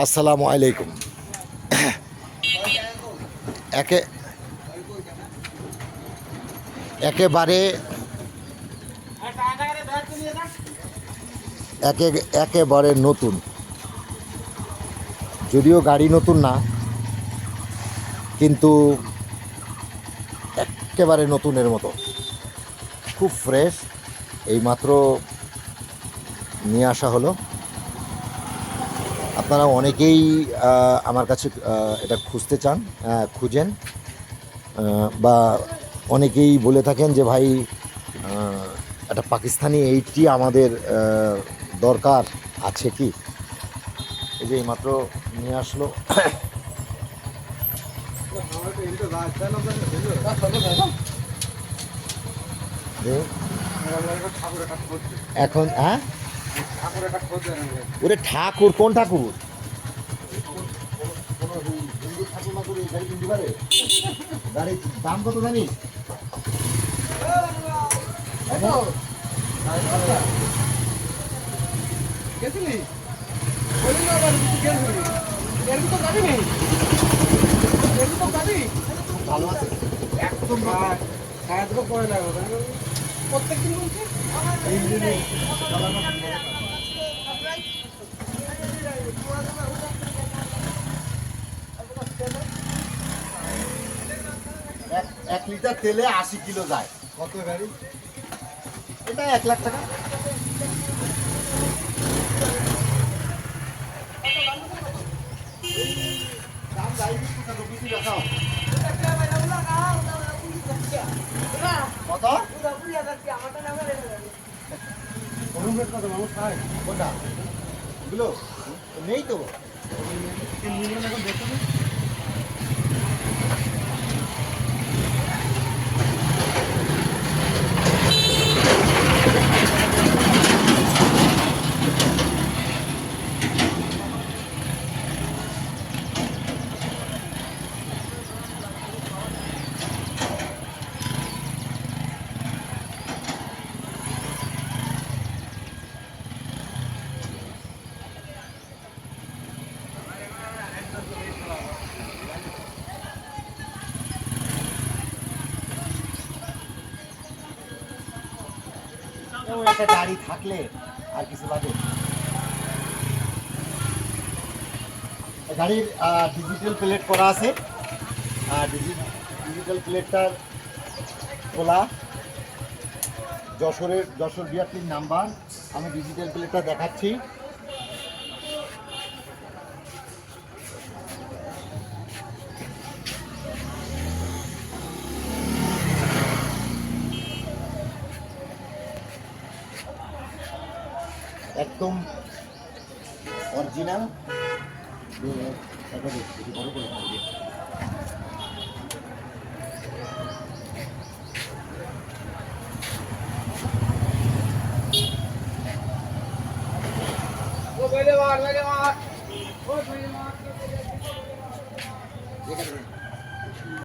আসসালামু আলাইকুম। একে একেবারে একেবারে নতুন, যদিও গাড়ি নতুন না, কিন্তু একেবারে নতুনের মতো, খুব ফ্রেশ। এইমাত্র নিয়ে আসা হলো। আপনারা অনেকেই আমার কাছে এটা খুঁজতে চান, খুঁজেন, বা অনেকেই বলে থাকেন যে ভাই একটা পাকিস্তানি এইটটি আমাদের দরকার আছে কি। এই যে এইমাত্র নিয়ে আসলো। এখন হ্যাঁ, ওরে ঠাকুর, কোন ঠাকুর? গাড়ির দাম কত জানিস? ভালো আছে একদম। প্রত্যেকদিন বলছে 1 লিটার তেলে 80 কিলো যায়। কত গাড়ি? এটা 1 লাখ টাকা। দাম যাই কিছু দেখাও। কত? কত মানুষ খায় কোনটা? এগুলো নেই তো। এখন দেখতে একটা গাড়ি থাকলে আর কিছু লাগে। গাড়ির ডিজিটাল প্লেট করা আছে, ডিজিটাল প্লেটটার খোলা, যশোর বিআরটির নাম্বার। আমি ডিজিটাল প্লেটটা দেখাচ্ছি। একদম অরিজিনাল। বড় করে